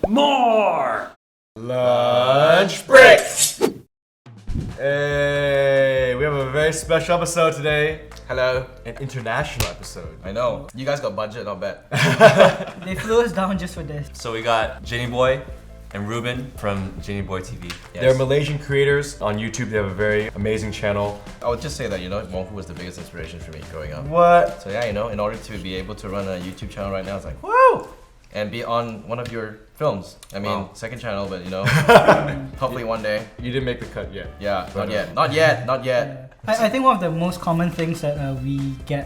More! Lunch break! Hey, we have a very special episode today. Hello. An international episode. I know. You guys got budget, not bad. They flew us down just for this. So we got Jinny Boy and Ruben from JinnyboyTV. Yes. They're Malaysian creators on YouTube. They have a very amazing channel. I would just say that, Wong Fu was the biggest inspiration for me growing up. What? So yeah, in order to be able to run a YouTube channel right now, it's like, woo! And be on one of your films. I mean, Wow. second channel, but hopefully one day. You didn't make the cut yet. Yeah, But, not yet. I think one of the most common things that we get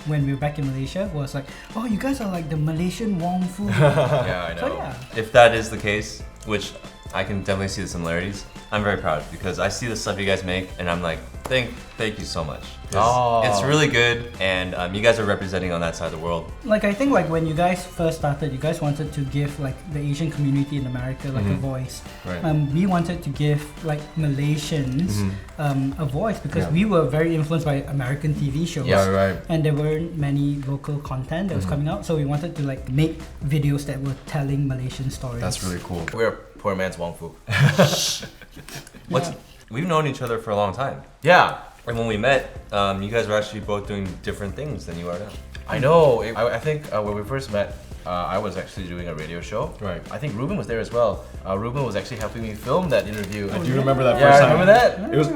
when we were back in Malaysia was like, oh, you guys are like the Malaysian Wong Fu. Yeah, I know. So yeah. If that is the case, which I can definitely see the similarities, I'm very proud because I see the stuff you guys make and I'm like, thank you so much. 'Cause Oh. It's really good and you guys are representing on that side of the world. Like I think like when you guys first started, you guys wanted to give like the Asian community in America like a voice. Right. We wanted to give like Malaysians a voice because Yeah. we were very influenced by American TV shows. Yeah, right. And there weren't many local content that was coming out, so we wanted to like make videos that were telling Malaysian stories. That's really cool. We're poor man's Wong Fu. We've known each other for a long time. Yeah, And when we met, you guys were actually both doing different things than you are now. I know. I think when we first met, I was actually doing a radio show. Right. I think Ruben was there as well. Ruben was actually helping me film that interview. Do you remember that Yeah, first I time? remember that. It was.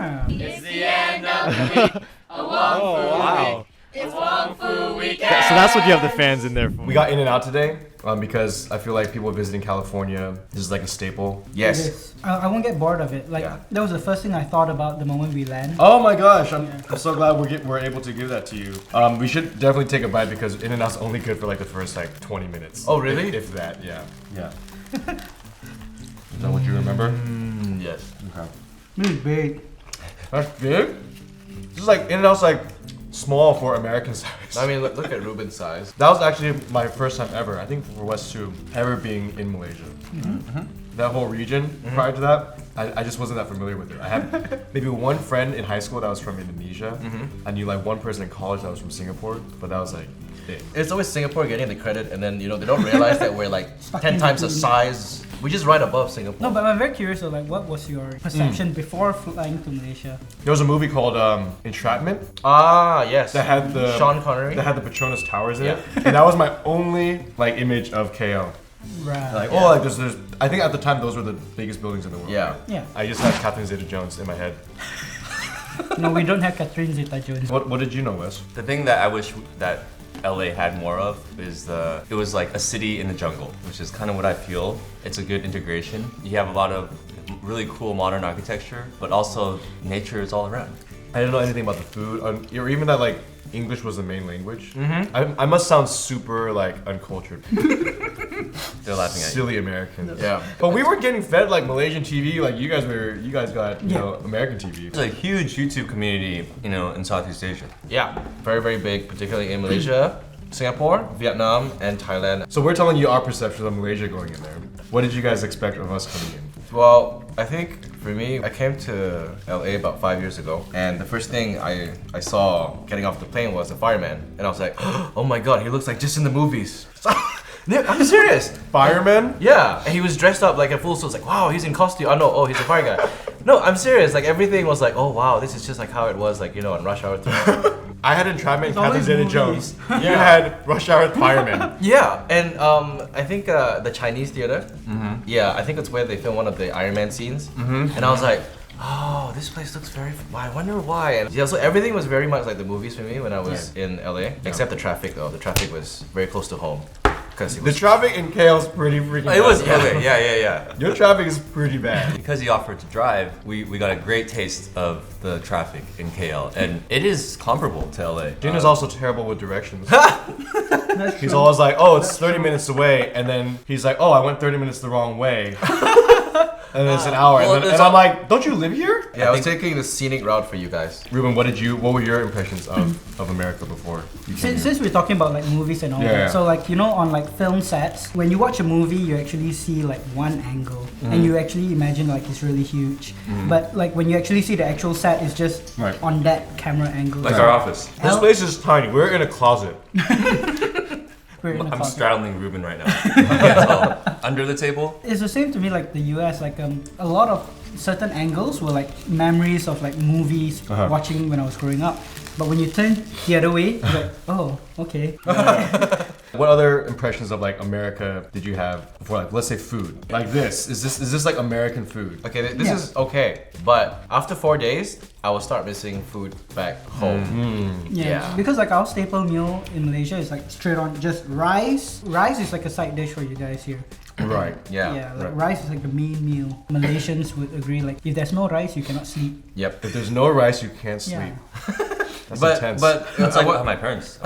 Wow. It's Wong Fu weekend. So that's what you have the fans in there for. We got in and out today because I feel like people visiting California, this is like a staple. Yes. Yes. I won't get bored of it. Like Yeah. that was the first thing I thought about the moment we land. Oh my gosh, I'm so glad we're able to give that to you. We should definitely take a bite because In-N-Out's only good for like the first like 20 minutes. Oh, really? If that, yeah. Yeah. Is that what you remember? Yes. Okay. This is big. That's big? This is like In-N-Out's like small for American size. I mean, look at Ruben's size. That was actually my first time ever, I think for West 2, ever being in Malaysia. That whole region, prior to that, I just wasn't that familiar with it. I had maybe one friend in high school that was from Indonesia. I knew like one person in college that was from Singapore, but that was like it. It's always Singapore getting the credit, and then they don't realize that we're like 10 times the size. We're just right above Singapore. No, but I'm very curious. So, like, what was your perception before flying to Malaysia? There was a movie called Entrapment Ah, yes. that had the Sean Connery. that had the Petronas Towers in Yeah. it, and that was my only like image of KL. Right. Like oh, like there's I think at the time those were the biggest buildings in the world. Yeah. Yeah. I just had Catherine Zeta-Jones in my head. No, we don't have Catherine Zeta-Jones. What did you know, Wes? The thing that I wish that LA had more of is it was like a city in the jungle, which is kind of what I feel. It's a good integration. You have a lot of really cool modern architecture, but also nature is all around. I didn't know anything about the food, or even that like English was the main language. I must sound super like uncultured, They're laughing at you. silly Americans. Yeah. But we were getting fed like Malaysian TV, like you guys got you Yeah. know American TV. There's a huge YouTube community, in Southeast Asia. Yeah. Very, very big, particularly in Malaysia, Singapore, Vietnam, and Thailand. So we're telling you our perception of Malaysia going in there. What did you guys expect of us coming in? Well, I think for me, I came to LA about 5 years ago, and the first thing I saw getting off the plane was a fireman, and I was like, oh my god, he looks like just in the movies. I'm serious. Firemen? Yeah, and he was dressed up like a full suit. It's like, wow, he's in costume. Oh no, oh, he's a fire guy. No, I'm serious. Like everything was like, oh wow, this is just like how it was, like on Rush Hour 3. I had Entrapment, It's Catherine always Zeta-Jones. movies. You had Rush Hour Firemen. Yeah, and I think the Chinese theater. Yeah, I think it's where they filmed one of the Iron Man scenes. And I was like, oh, this place looks very. I wonder why. And yeah, so everything was very much like the movies for me when I was in LA, except the traffic though. The traffic was very close to home, because The traffic in KL is pretty freaking bad. It was okay, yeah. Your traffic is pretty bad. Because he offered to drive, we got a great taste of the traffic in KL, and it is comparable to LA. Jin is also terrible with directions. He's always like, oh, it's 30 minutes away, and then he's like, oh, I went 30 minutes the wrong way. And then it's an hour, well, and it's I'm like, don't you live here? Yeah, I was taking the scenic route for you guys. Ruben, what were your impressions of America before you came here? Since we're talking about like movies and all Yeah, that, yeah. so like on like film sets, when you watch a movie, you actually see like one angle, and you actually imagine like it's really huge. But like when you actually see the actual set, it's just Right. on that camera angle. Like our office. This place is tiny. We're in a closet. We're in a I'm closet. straddling Ruben right now. You can't tell. under the table. It's the same to me like the US. Like a lot of certain angles were like memories of like movies watching when I was growing up. But when you turn the other way, you're like, oh, okay. What other impressions of like America did you have before, like, let's say food? Like this. Is this like American food? Okay, this is okay, but after 4 days, I will start missing food back home. Yeah. Because like our staple meal in Malaysia is like straight on just rice. Rice is like a side dish for you guys here. Right. Yeah, like rice is like the main meal. Malaysians would agree, like if there's no rice, you cannot sleep. Yep. If there's no rice, you can't sleep. That's intense. But That's like my parents.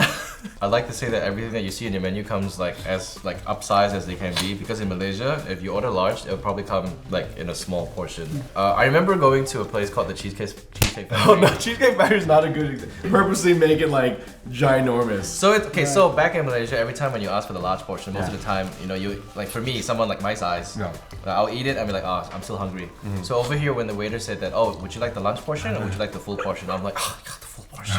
I'd like to say that everything that you see in your menu comes like as like upsized as they can be, because in Malaysia, if you order large, it'll probably come like in a small portion. I remember going to a place called the Cheesecake Factory. Oh no, Cheesecake Factory is not a good example. Purposely make it like ginormous. So it's okay. So back in Malaysia, every time when you ask for the large portion, most of the time, you know, you like for me, someone like my size, I'll eat it and be like, oh, I'm still hungry. So over here, when the waiter said that, oh, would you like the lunch portion or would you like the full portion? I'm like, oh, I got the full portion.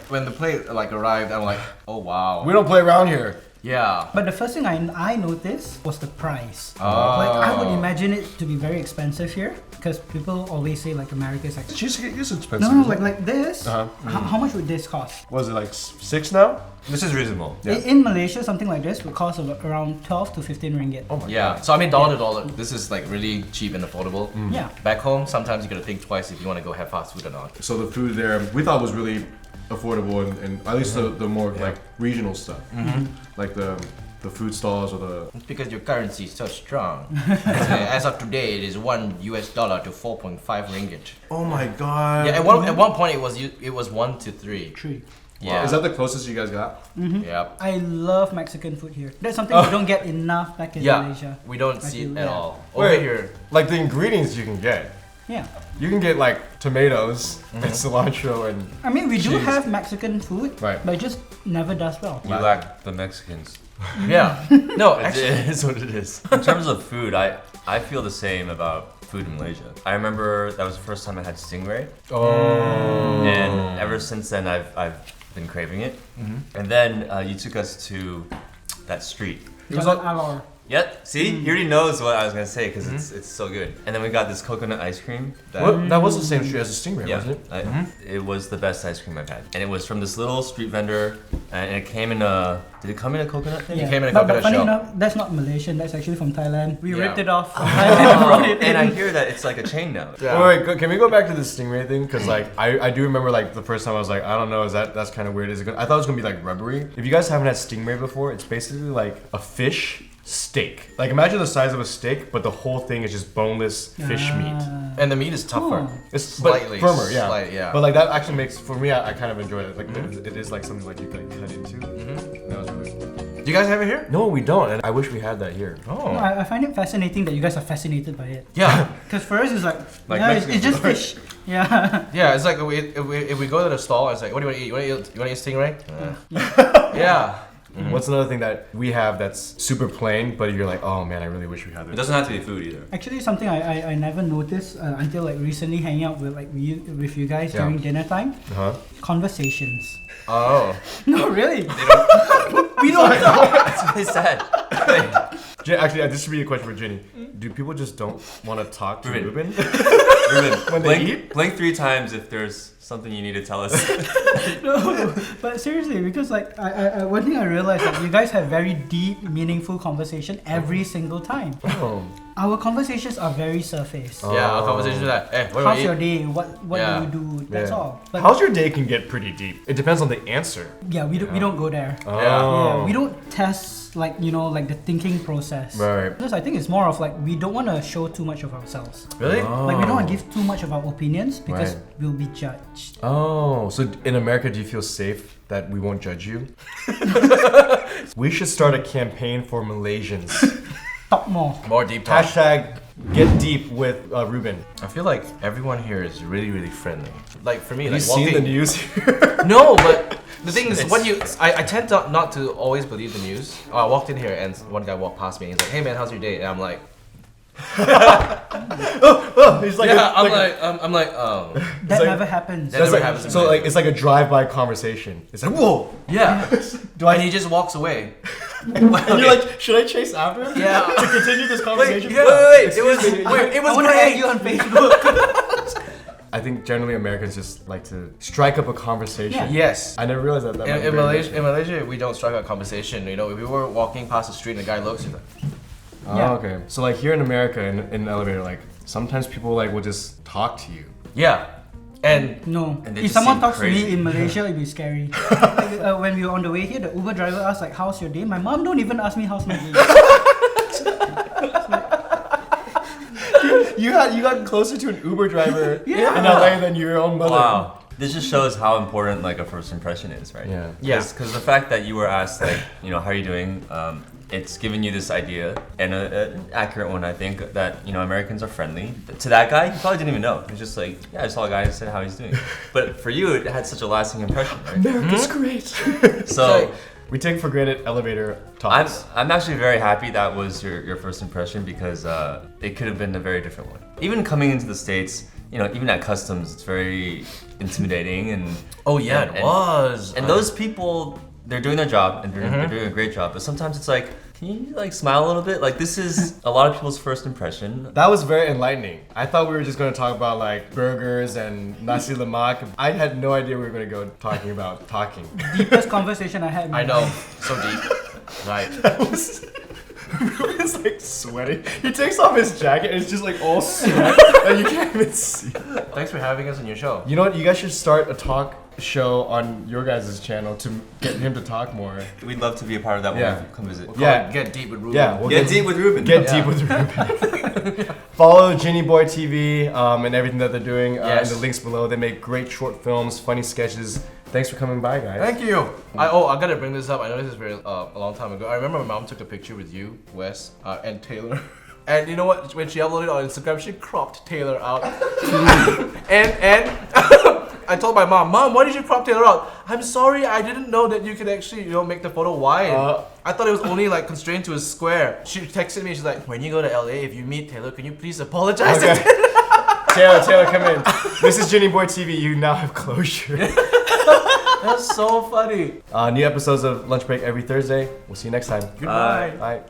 When the plate like arrived, I'm like, oh wow. We don't play around here. Yeah. But the first thing I noticed was the price. Like I would imagine it to be very expensive here, because people always say like America is like Cheesecake is expensive. no, like this. How much would this cost? Was it like 6 now? This is reasonable. In Malaysia, something like this would cost around 12 to 15 ringgit. Oh my Yeah. So I mean, dollar to dollar, this is like really cheap and affordable. Yeah. Back home, sometimes you gotta think twice if you want to go have fast food or not. So the food there, we thought was really affordable, and at least the more like regional stuff, like the food stalls or the. It's because your currency is so strong. As of today, it is $1 to 4.5 ringgit. Oh my god. Yeah. At one point, it was 1 to 3. True. Yeah. Is that the closest you guys got? Yeah. I love Mexican food here. That's something we don't get enough back in Malaysia. We don't I see it feel, at yeah. all. Over Wait. here. Like the ingredients you can get. Yeah. You can get like tomatoes and cilantro and. I mean, we do cheese. have Mexican food, Right. but it just never does well. You lack the Mexicans. Yeah. No, It actually. is what it is. In terms of food, I feel the same about food in Malaysia. I remember that was the first time I had stingray, and ever since then I've been craving it. And then you took us to that street. It was Jalan on- Alor. Yep. See, he already knows what I was gonna say because it's so good. And then we got this coconut ice cream. That was the same street as the stingray, Yeah, wasn't it? it was the best ice cream I've had, and it was from this little street vendor, and it came in a. Did it come in a coconut thing? came in a but coconut funny shell. enough, that's not Malaysian. That's actually from Thailand. We Yeah. ripped it off from Thailand and brought it And I in. hear that it's like a chain now. Yeah. Wait, can we go back to the stingray thing? Because like I do remember like the first time I was like, I don't know, that's kind of weird. Is it I thought it was gonna be like rubbery. If you guys haven't had stingray before, it's basically like a fish steak. Like imagine the size of a steak, but the whole thing is just boneless fish meat. And the meat is tougher. It's Slightly. but firmer, yeah. Slight, yeah. But like that actually makes for me, I kind of enjoy it. Like it is like something like you can cut into. That was really cool. Do you guys have it here? No, we don't, and I wish we had that here. Oh. No, I find it fascinating that you guys are fascinated by it. Yeah. Because for us, it's like, Like yeah, it's Mexican just food. fish. Yeah. Yeah, it's like if we go to the stall, it's like, what do you want to eat? You want to eat stingray? Yeah. What's another thing that we have that's super plain, but you're like, oh man, I really wish we had It this. doesn't have to be food either. Actually, something I never noticed until like recently hanging out with like with you guys Yeah. during dinner time. Huh? Conversations. Oh. No, really. We don't talk. That's really sad. Actually, this should be a question for Jenny. Do people just don't want to talk to Ruben? Ruben, When they eat? blink 3 times if there's something you need to tell us. No, but seriously, because like I one thing I realized that you guys have very deep, meaningful conversation every single time. Oh. Our conversations are very surface. Yeah, our conversation is that, hey, what do How's you your eat? day? What Yeah. do you do? That's Yeah. all. But How's your day can get pretty deep. It depends on the answer. yeah, we don't go there. Oh. Yeah, we don't test like like the thinking process. Right. Because I think it's more of like we don't want to show too much of ourselves. Really? Like we don't want to give too much of our opinions because Right. we'll be judged. Oh, so in America, do you feel safe that we won't judge you? We should start a campaign for Malaysians. Talk more. More deep talk. Hashtag get deep with Ruben. I feel like everyone here is really, really friendly. Like for me, Have you like seen walking. the news here? No, but the thing is, I tend not to always believe the news. I walked in here and one guy walked past me and he's like, "Hey man, how's your day?" And I'm like, He's like, "Yeah." I'm like, oh, That like- never happens. That That's never like, happens in so like Malaysia. it's like a drive-by conversation. It's like whoa. yeah. Do I And he just walks away. And you're like, should I chase after him? Yeah. To continue this conversation? Wait. It was I want to add you on Facebook. I think generally Americans just like to strike up a conversation. Yeah. Yes. I never realized that. In Malaysia, we don't strike a conversation. You know, if we were walking past the street and the guy looks, he's like, Oh, Yeah. okay. So like here in America, in an elevator, like sometimes people like will just talk to you. yeah. And No. And they If just someone seem talks to crazy. me in Malaysia, it'd be scary. Like, when we were on the way here, the Uber driver asked like, "How's your day?" My mom don't even ask me how's my day. You got closer to an Uber driver Yeah. in LA than your own mother. Wow. This just shows how important like a first impression is, right? Yeah. Yeah. Because the fact that you were asked like, you know, how are you doing? It's given you this idea, and an accurate one, I think, that, you know, Americans are friendly. To that guy, he probably didn't even know. He was just like, yeah, I saw a guy and said how he's doing. But for you, it had such a lasting impression, right? America's great. So We take for granted elevator talks. I'm actually very happy that was your first impression, because it could have been a very different one. Even coming into the States, you know, even at customs, it's very intimidating and oh yeah, it was. And those people, they're doing their job and they're doing a great job. But sometimes it's like, can you like smile a little bit? Like, this is a lot of people's first impression. That was very enlightening. I thought we were just going to talk about like burgers and nasi lemak. I had no idea we were going to go talking about talking. Deepest conversation I had. in my I know, life. so deep. Right. It's like sweating. He takes off his jacket and it's just like all sweat and you can't even see. Thanks for having us on your show. You know what? You guys should start a talk show on your guys' channel to get him to talk more. We'd love to be a part of that when Yeah. you come visit. Yeah. Get deep with Ruben. Yeah, we'll Get deep with Ruben. Get Yeah. deep with Ruben. Follow JinnyboyTV and everything that they're doing Yes. in the links below. They make great short films, funny sketches. Thanks for coming by, guys. Thank you. I gotta bring this up. I know this is very a long time ago. I remember my mom took a picture with you, Wes, and Taylor. And you know what? When she uploaded it on Instagram, she cropped Taylor out. and I told my mom, why did you crop Taylor out? I'm sorry, I didn't know that you could actually, you know, make the photo wide. I thought it was only like constrained to a square. She texted me, she's like, when you go to LA, if you meet Taylor, can you please apologize to Okay. Taylor, come in. This is JinnyboyTV. You now have closure. That's so funny. New episodes of Lunch Break every Thursday. We'll see you next time. Goodbye. Bye.